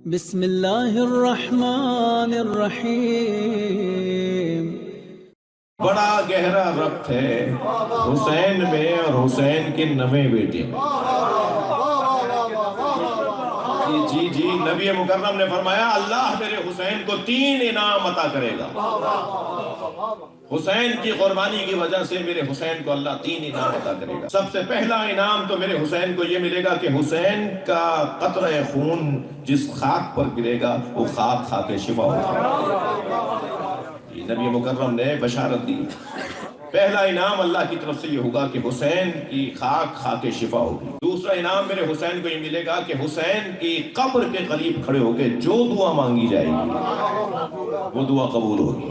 بسم اللہ الرحمن الرحیم۔ بڑا گہرا ربط ہے حسین میں اور حسین کے نویں بیٹے میں۔ جی نبی مکرم نے فرمایا اللہ میرے حسین کو 3 انعام عطا کرے گا۔ حسین کی قربانی کی وجہ سے میرے حسین کو اللہ 3 انعام عطا کرے گا۔ سب سے پہلا انعام تو میرے حسین کو یہ ملے گا کہ حسین کا قطرہ خون جس خاک پر گرے گا وہ خاک کھا کے شفا ہوگا۔ نبی مکرم نے بشارت دی۔ پہلا انعام اللہ کی طرف سے یہ ہوگا کہ حسین کی خاک کھا کے شفا ہوگی۔ دوسرا انعام میرے حسین کو یہ ملے گا کہ حسین کی قبر کے قریب کھڑے ہو کے جو دعا مانگی جائے گی وہ دعا قبول ہوگی۔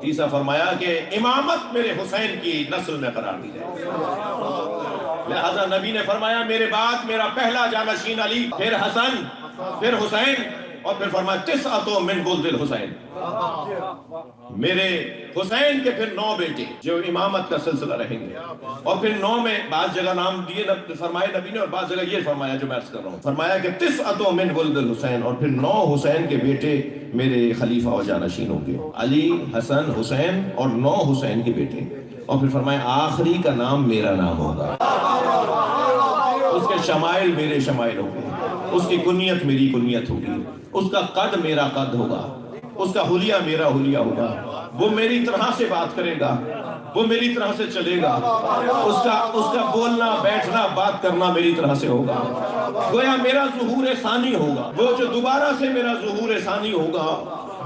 تیسرا فرمایا کہ امامت میرے حسین کی نسل میں قرار دی جائے گی۔ لہذا نبی نے فرمایا میرے بعد میرا پہلا جانشین علی، پھر حسن، پھر حسین، اور پھر فرمایا 9 من ولد الحسین، میرے حسین کے پھر 9 بیٹے جو امامت کا سلسلہ رہیں گے۔ اور پھر 9 میں بعض جگہ نام دیے فرمائے نبی نے، اور بعض جگہ یہ فرمایا جو میں عرض کر رہا ہوں، فرمایا کہ 9 من ولد الحسین، اور پھر 9 حسین کے بیٹے میرے خلیفہ و جانشین ہوں گے، علی، حسن، حسین اور 9 حسین کے بیٹے۔ اور پھر فرمایا آخری کا نام میرا نام ہوگا، اس کے شمائل میرے شمائل ہوں گے، اس کی کنیت میری کنیت ہوگی، اس کا قد میرا قد ہوگا، اس کا حلیہ میرا حلیہ ہوگا، وہ میری طرح سے بات کرے گا، وہ میری طرح سے چلے گا، اس کا بولنا بیٹھنا بات کرنا میری طرح سے ہوگا، گویا میرا ظہور ثانی ہوگا، وہ جو دوبارہ سے میرا ظہور ثانی ہوگا،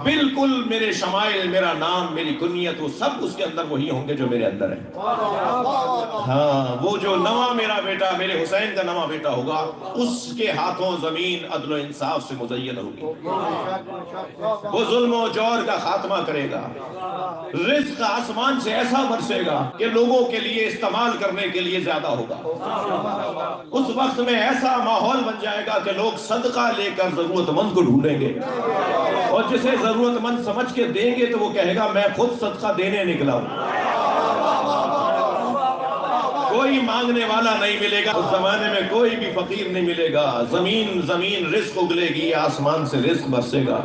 بالکل میرے شمائل، میرا نام، میری کنیت، وہ سب اس کے اندر وہی ہوں گے جو میرے اندر ہے۔ ہاں، وہ جو نواں میرا بیٹا، میرے حسین کا نواں بیٹا ہوگا، اس کے ہاتھوں زمین عدل و انصاف سے مزین ہوگی، وہ ظلم و جور کا خاتمہ کرے گا، رزق آسمان سے ایسا برسے گا کہ لوگوں کے لیے استعمال کرنے کے لیے زیادہ ہوگا۔ اس وقت میں ایسا ماحول بن جائے گا کہ لوگ صدقہ لے کر ضرورت مند کو ڈھونڈیں گے، اور جسے ضرورت مند سمجھ کے دیں گے تو وہ کہے گا میں خود صدقہ دینے نکلا ہوں۔ کوئی مانگنے والا نہیں ملے گا، اس زمانے میں کوئی بھی فقیر نہیں ملے گا، زمین رزق اگلے گی، آسمان سے رزق برسے گا۔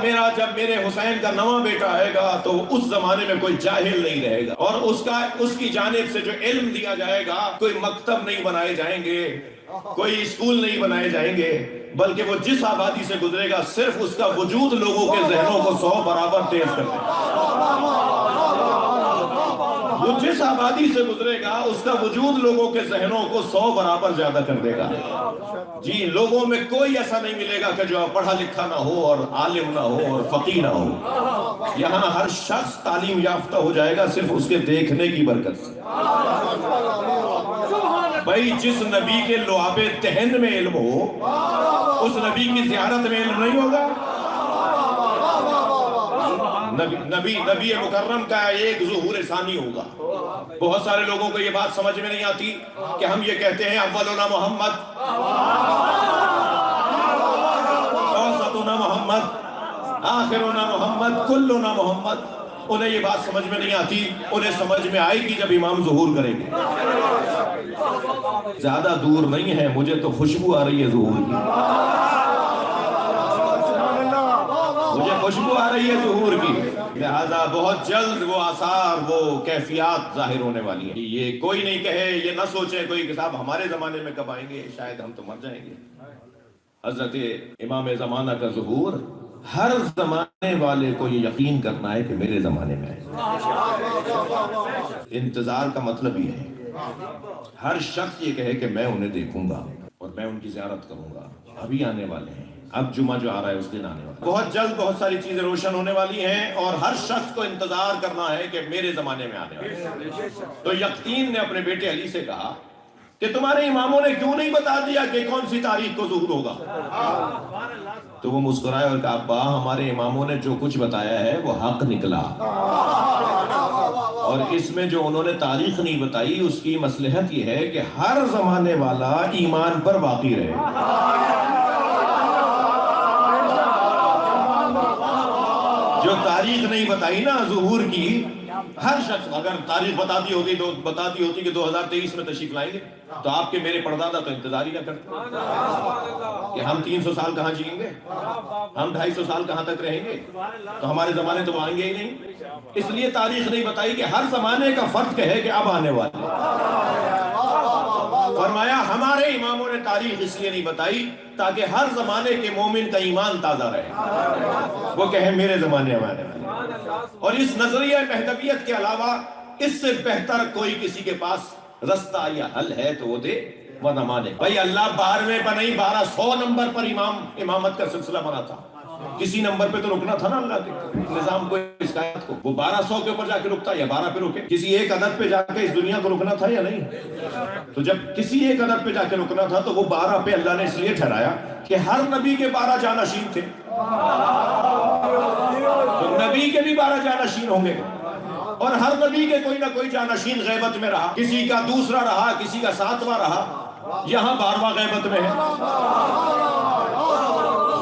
میرا جب میرے حسین کا نواں بیٹا آئے گا تو اس زمانے میں کوئی جاہل نہیں رہے گا، اور اس کی جانب سے جو علم دیا جائے گا، کوئی مکتب نہیں بنائے جائیں گے، کوئی اسکول نہیں بنائے جائیں گے، بلکہ وہ جس آبادی سے گزرے گا صرف اس کا وجود لوگوں کے ذہنوں کو 100 برابر تیز کر دے گا۔ وہ جس آبادی سے گزرے گا اس کا وجود لوگوں کے ذہنوں کو 100 برابر زیادہ کر دے گا۔ جی، لوگوں میں کوئی ایسا نہیں ملے گا کہ جو پڑھا لکھا نہ ہو اور عالم نہ ہو اور فقیہ نہ ہو، یہاں ہر شخص تعلیم یافتہ ہو جائے گا صرف اس کے دیکھنے کی برکت سے۔ بھائی، جس نبی کے لعاب تہن میں علم ہو اس نبی کی زیارت میں علم نہیں ہوگا۔ نبی مکرم کا ایک ظہور ثانی ہوگا۔ بہت سارے لوگوں کو یہ بات سمجھ میں نہیں آتی کہ ہم یہ کہتے ہیں اولنا محمد، اوسطنا محمد، آخرنا محمد، کلنا محمد۔ انہیں یہ بات سمجھ میں نہیں آتی، انہیں سمجھ میں آئے گی جب امام ظہور کریں گے۔ زیادہ دور نہیں ہے، مجھے تو خوشبو آ رہی ہے ظہور کی، مجھے خوشبو آ رہی ہے ظہور کی، لہذا بہت جلد وہ آثار، وہ کیفیات ظاہر ہونے والی ہیں۔ یہ کوئی نہیں کہے، یہ نہ سوچے کوئی کہ صاحب ہمارے زمانے میں کب آئیں گے، شاید ہم تو مر جائیں گے۔ حضرت امام زمانہ کا ظہور، ہر زمانے والے کو یہ یقین کرنا ہے کہ میرے زمانے میں ہے۔ انتظار کا مطلب یہ ہے ہر شخص یہ کہے کہ میں انہیں دیکھوں گا اور میں ان کی زیارت کروں گا، ابھی آنے والے ہیں، اب جمعہ جو آ رہا ہے اس دن آنے والا ہے۔ بہت جلد بہت ساری چیزیں روشن ہونے والی ہیں، اور ہر شخص کو انتظار کرنا ہے کہ میرے زمانے میں آنے والا ہے۔ تو یقین نے اپنے بیٹے علی سے کہا کہ تمہارے اماموں نے کیوں نہیں بتا دیا کہ کون سی تاریخ کو ظہور ہوگا؟ تو وہ مسکرائے اور کہا ابا، ہمارے اماموں نے جو کچھ بتایا ہے وہ حق نکلا، اور اس میں جو انہوں نے تاریخ نہیں بتائی اس کی مصلحت یہ ہے کہ ہر زمانے والا ایمان پر باقی رہے۔ جو تاریخ نہیں بتائی نا ظہور کی، ہر شخص اگر تاریخ بتاتی ہوتی کہ 2023 میں تشریف لائیں گے تو آپ کے میرے پردادا تو انتظار ہی نہ کرتے۔ کہ ہم 300 سال کہاں جئیں گے، ہم 250 سال کہاں تک رہیں گے، تو ہمارے زمانے تو آئیں گے ہی نہیں. اس لیے تاریخ نہیں بتائی کہ ہر زمانے کا فرد کہے کہ اب آنے والے. فرمایا ہمارے اماموں نے تاریخ اس لیے نہیں بتائی تاکہ ہر زمانے کے مومن کا ایمان تازہ رہے، وہ کہے میرے زمانے ہمارے. اور اس نظریہ مہدویت کے علاوہ اس سے بہتر کوئی کسی کے پاس رستہ یا حل ہے تو وہ دے ورنہ مانے. بھائی اللہ 12ویں پر نہیں 1200 نمبر پر امامت کا سلسلہ بنا تھا. کسی نمبر پہ تو رکنا تھا نا اللہ کے نظام کو، اس کائنات کو. وہ 1200 کے اوپر جا کے رکتا یا 12 پہ رکے؟ کسی ایک عدد پہ جا کے اس دنیا کو رکنا تھا یا نہیں؟ تو جب کسی ایک عدد پہ جا کے رکنا تھا تو وہ 12 پہ اللہ نے اس لیے ٹھہرایا کہ ہر نبی کے 12 جانشین تھے، تو نبی کے بھی 12 جانشین ہوں گے، اور ہر نبی کے کوئی نہ کوئی جانشین غیبت میں رہا، کسی کا دوسرا رہا، کسی کا 7واں رہا، یہاں 12واں غیبت میں ہے.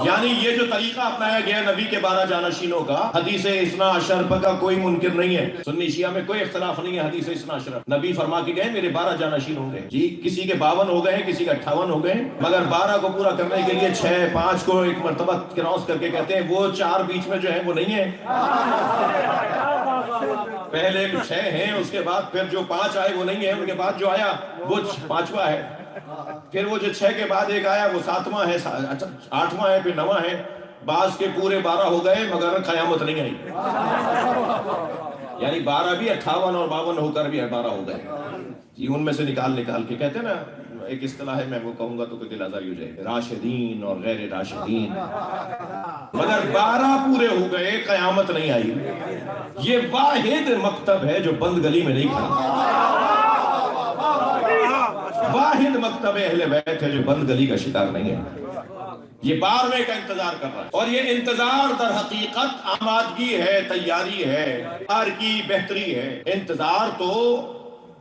یعنی یہ جو طریقہ اپنایا گیا نبی کے 12 جانشینوں کا، حدیث اثنا عشر کا کوئی منکر نہیں ہے. سنی شیعہ میں کوئی اختلاف نہیں ہے حدیث اثنا عشر. نبی فرما کے گئے میرے 12 جانشین ہوں گے. جی کسی کے 52 ہو گئے ہیں، کسی کے 58 ہو گئے ہیں، مگر 12 کو پورا کرنے کے لیے 6 5 کو ایک مرتبہ کراس کر کے کہتے ہیں وہ 4 بیچ میں جو ہیں وہ نہیں ہیں. پہلے 6 ہیں، اس کے بعد پھر جو 5 آئے وہ نہیں ہیں، ان کے بعد جو آیا وہ 5واں ہے، پھر وہ جو 6 کے بعد ایک آیا وہ 7واں ہے، 8واں ہے، پھر 9واں ہے. بعض کے پورے 12 ہو گئے مگر قیامت نہیں آئی. یعنی 12 بھی 58 اور 52 ہو کر بھی 12 ہو گئے. جی ان میں سے نکال کے کہتے ہیں نا، ایک اصطلاح ہے، میں وہ کہوں گا تو کوئی دل آزاری ہو جائے، راشدین اور غیر راشدین. مگر 12 پورے ہو گئے، قیامت نہیں آئی. یہ واحد مکتب ہے جو بند گلی میں نہیں کھڑا، واحد مکتب اہل بیت ہے جو بند گلی کا شکار نہیں ہے. یہ 12ویں کا انتظار کر رہا ہے، اور یہ انتظار در حقیقت آمادگی ہے، تیاری ہے، تیار کی بہتری ہے. انتظار تو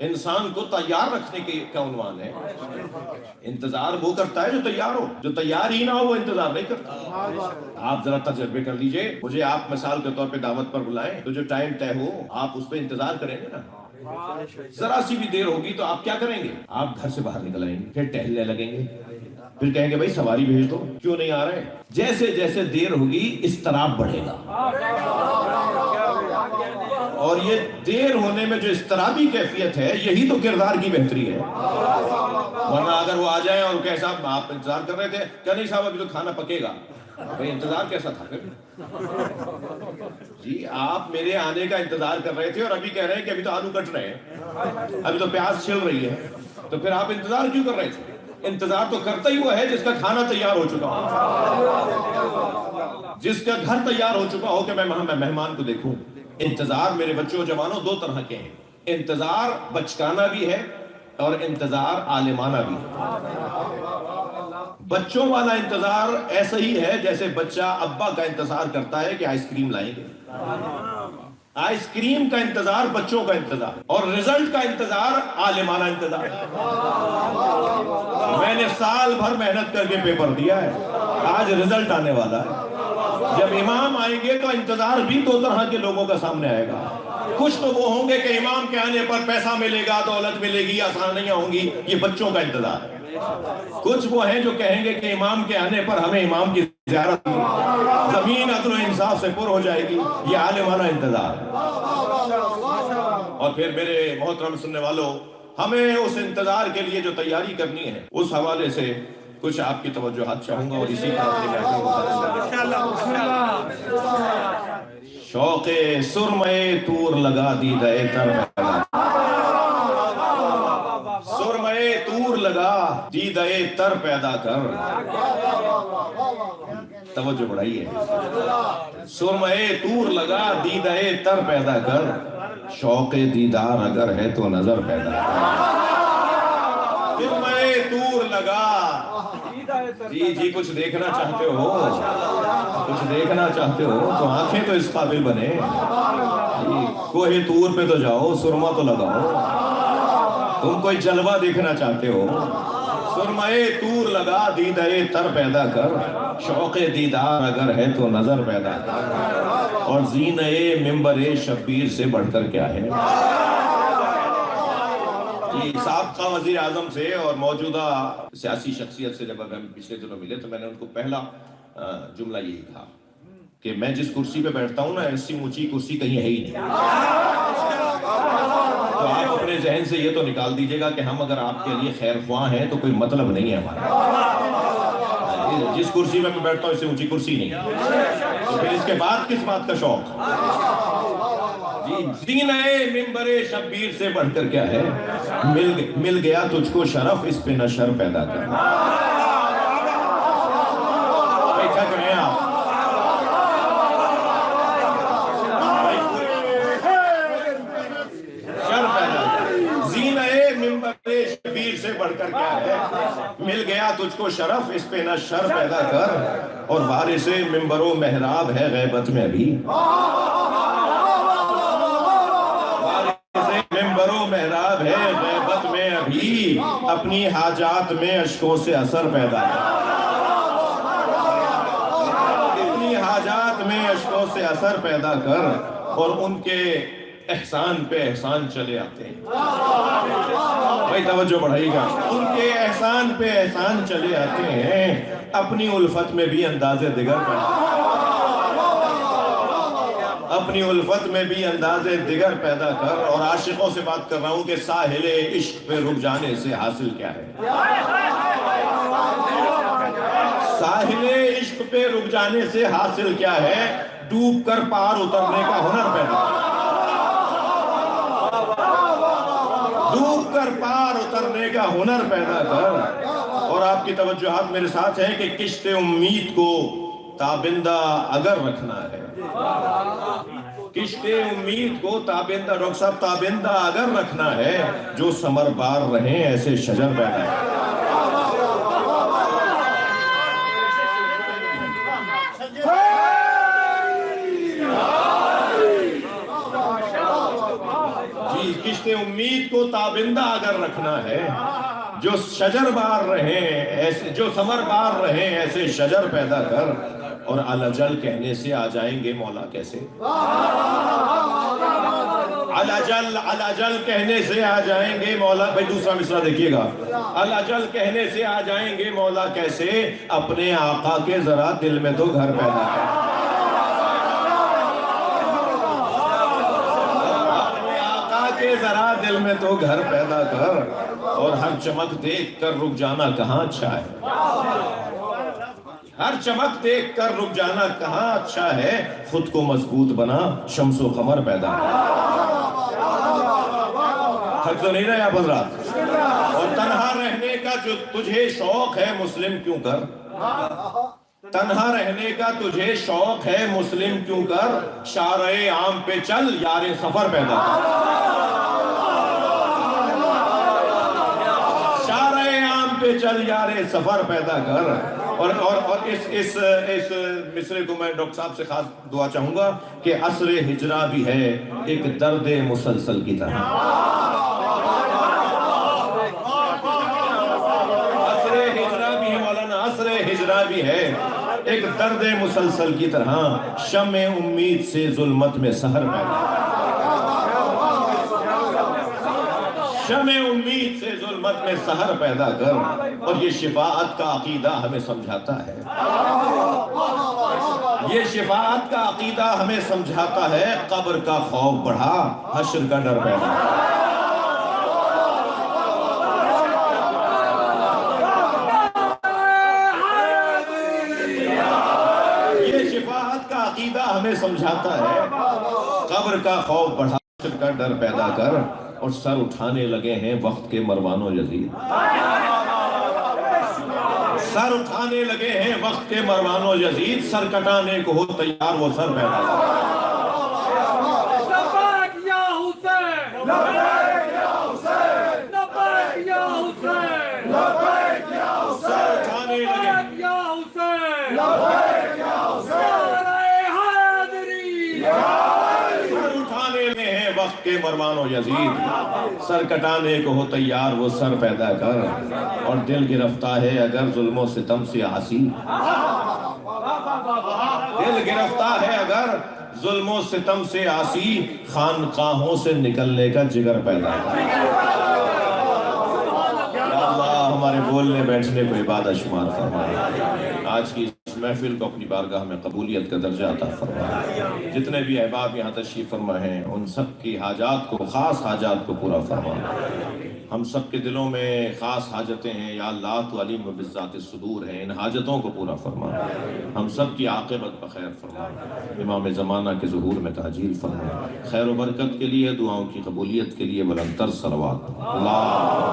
انسان کو تیار رکھنے کا عنوان ہے. انتظار وہ کرتا ہے جو تیار ہو، جو تیار ہی نہ ہو وہ انتظار نہیں کرتا. آپ ذرا تجربے کر لیجئے، مجھے آپ مثال کے طور پہ دعوت پر بلائیں تو جو ٹائم طے ہو آپ اس پہ انتظار کریں گے نا. ذرا سی بھی دیر ہوگی تو آپ کیا کریں گے؟ آپ گھر سے باہر نکل آئیں گے، پھر ٹہلنے لگیں گے، پھر کہیں گے بھائی سواری بھیج دو، کیوں نہیں آ رہے؟ جیسے جیسے دیر ہوگی اضطراب بڑھے گا، اور یہ دیر ہونے میں جو اضطرابی کیفیت ہے یہی تو کردار کی بہتری ہے. ورنہ اگر وہ آ جائیں اور کہ صاحب آپ انتظار کر رہے تھے، کیا نہیں صاحب ابھی تو کھانا پکے گا، بھئی انتظار کیسا تھا پھر؟ جی آپ میرے آنے کا انتظار کر رہے تھے اور ابھی کہہ رہے ہیں کہ ابھی تو آلو کٹ رہے ہیں، ابھی تو پیاز چھل رہی ہے، تو پھر آپ انتظار کیوں کر رہے تھے؟ انتظار تو کرتا ہی ہوا ہے جس کا کھانا تیار ہو چکا ہو، جس کا گھر تیار ہو چکا ہو کہ میں مہمان کو دیکھوں. انتظار میرے بچوں جوانوں 2 طرح کے ہیں. انتظار بچکانہ بھی ہے اور انتظار عالمانہ بھی ہے. بچوں والا انتظار ایسا ہی ہے جیسے بچہ ابا کا انتظار کرتا ہے کہ آئس کریم لائیں گے. آئس کریم کا انتظار بچوں کا انتظار، اور رزلٹ کا انتظار عالمانہ انتظار. میں نے سال بھر محنت کر کے پیپر دیا ہے، آج رزلٹ آنے والا ہے. جب امام آئیں گے تو انتظار بھی 2 طرح کے لوگوں کا سامنے آئے گا. کچھ تو وہ ہوں گے کہ امام کے آنے پر پیسہ ملے گا، دولت ملے گی، آسانیاں ہوں گی، یہ بچوں کا انتظار ہے. کچھ وہ ہیں جو کہیں گے کہ امام کے آنے پر ہمیں امام کی زیارت زمین عدل و انصاف سے پر ہو جائے گی، یہ عالمانہ انتظار. اور پھر میرے محترم سننے والوں، ہمیں اس انتظار کے لیے جو تیاری کرنی ہے اس حوالے سے کچھ آپ کی توجہات چاہوں گا، اور اسی شوق سرمے طور لگا دیدہ تر پیدا، سرمے طور لگا دیدہ تر پیدا کر. توجہ بڑھائیے، سرمے طور لگا دیدہ تر پیدا کر، شوق دیدار اگر ہے تو نظر پیدا کر. سرمے طور لگا، جی کچھ دیکھنا چاہتے ہو، کچھ دیکھنا چاہتے ہو تو آنکھیں تو اس قابل بنے. کوہ طور پہ تو جاؤ، سرما تو لگاؤ. تم کوئی جلوہ دیکھنا چاہتے ہو، سرمے طور لگا دیدہ تر پیدا کر، شوق دیدار اگر ہے تو نظر پیدا کر. اور زینہ ممبر شبیر سے بڑھ کر کیا ہے؟ جی سابقہ وزیر اعظم سے اور موجودہ سیاسی شخصیت سے جب ہم پچھلے دنوں ملے تو میں نے ان کو پہلا جملہ یہی کہا کہ میں جس کرسی پہ بیٹھتا ہوں نا ایسی اونچی کرسی کہیں ہے ہی نہیں. تو آپ اپنے ذہن سے یہ تو نکال دیجئے گا کہ ہم اگر آپ کے لیے خیر خواہ ہیں تو کوئی مطلب نہیں ہے ہمارا. جس کرسی میں میں بیٹھتا ہوں اس سے اونچی کرسی نہیں ہے تو پھر اس کے بعد کس بات کا شوق؟ جی زینہ منبر شبیر سے بڑھ کر کیا ہے؟ مل گیا تجھ کو شرف اس پہ نہ شر پیدا کرنا. کیا کریں آپ؟ شر پیدا کرنا. زینہ منبر شبیر سے بڑھ کر کیا ہے؟ مل گیا تجھ کو شرف اس پہ نہ شر پیدا کر. اور وارث منبر و محراب ہے غیبت میں بھی. محراب ہے غیبت میں ابھی اپنی حاجات میں اشکوں سے اثر پیدا ہے. اپنی حاجات میں اشکوں سے اثر پیدا کر اور ان کے احسان پہ احسان چلے آتے ہیں. بھائی توجہ بڑھائی گا. ان کے احسان پہ احسان چلے آتے ہیں اپنی الفت میں بھی انداز دیگر پیدا اپنی الفت میں بھی انداز دیگر پیدا کر. اور عاشقوں سے بات کر رہا ہوں کہ ساحل عشق پہ رک جانے سے حاصل کیا ہے؟ ساحل عشق پہ رک جانے سے حاصل کیا ہے؟ ڈوب کر پار اترنے کا ہنر پیدا کر. ڈوب کر پار اترنے کا ہنر پیدا کر. اور آپ کی توجہات میرے ساتھ ہیں کہ کشت امید کو تابندہ اگر رکھنا ہے. کشت امید کو تابندہ ڈاکٹر صاحب تابندہ اگر رکھنا ہے جو ثمر بار رہیں ایسے شجر پیدا ہے. جی کشت امید کو تابندہ اگر رکھنا ہے جو شجر بار رہیں ایسے جو ثمر بار رہیں ایسے شجر پیدا کر. اور الجل کہنے سے آ جائیں گے مولا کیسے؟ الجل کہنے سے آ جائیں گے مولا. بھائی دوسرا مصرع دیکھیے گا. الجل کہنے سے آ جائیں گے مولا کیسے اپنے آقا کے ذرا دل میں تو گھر پیدا ہے. اپنے آقا کے ذرا دل میں تو گھر پیدا کر. اور ہر چمک دیکھ کر رک جانا کہاں اچھا ہے؟ ہر چمک دیکھ کر رک جانا کہاں اچھا ہے. خود کو مضبوط بنا شمس و قمر پیدا ہے. تھک تو نہیں رہے آپ حضرات؟ اور تنہا رہنے کا جو تجھے شوق ہے مسلم کیوں کر. تنہا رہنے کا تجھے شوق ہے مسلم کیوں کر. شارع عام پہ چل یار سفر پیدا کر. شارع عام پہ چل یار سفر پیدا کر. اور اس مصرے کو میں ڈاکٹر صاحب سے خاص دعا چاہوں گا کہ عصر ہجرہ بھی ہے ایک درد مسلسل کی طرح. عصر ہجرہ بھی ہے مولانا. عصر ہجرہ بھی ہے ایک درد مسلسل کی طرح. شمع امید سے ظلمت میں سحر پیدا. شمع امید سے ظلمت میں سحر پیدا کر. اور یہ شفاعت کا عقیدہ ہمیں سمجھاتا ہے. یہ شفاعت کا عقیدہ ہمیں سمجھاتا ہے قبر کا خوف بڑھا حشر کا ڈر پیدا. یہ شفاعت کا عقیدہ ہمیں سمجھاتا ہے قبر کا خوف بڑھا حشر کا ڈر پیدا کر. اور سر اٹھانے لگے ہیں وقت کے مروان و یزید. سر اٹھانے لگے ہیں وقت کے مروان و یزید. سر کٹانے کو ہو تیار وہ سر پیدا کر. لبیک یا حسین لبیک یا حسین لبیک یا حسین لبیک یا حسین لبیک یا حسین لبیک یا حسین حیدری. سر اٹھانے لگے ہیں وقت کے مروان و یزید. سر کٹانے کو ہو تیار وہ سر پیدا کر. اور دل گرفتہ ہے اگر ظلم و ستم سے عاصی. دل گرفتہ ہے اگر ظلم و ستم سے عاصی. خانقاہوں سے نکلنے کا جگر پیدا کر. ہمارے بولنے بیٹھنے کو عبادت شمار فرمائے، آج کی اس محفل کو اپنی بارگاہ میں قبولیت کا درجہ عطا فرمائے، جتنے بھی احباب یہاں تشریف فرما ہیں ان سب کی حاجات کو، خاص حاجات کو پورا فرمائے۔ ہم سب کے دلوں میں خاص حاجتیں ہیں یا اللہ، تو علیم بذات الصدور ہے، ان حاجتوں کو پورا فرما، ہم سب کی عاقبت بخیر فرما، امام زمانہ کے ظہور میں تعجیل فرما، خیر و برکت کے لیے، دعاؤں کی قبولیت کے لیے بلند تر صلوات اللہ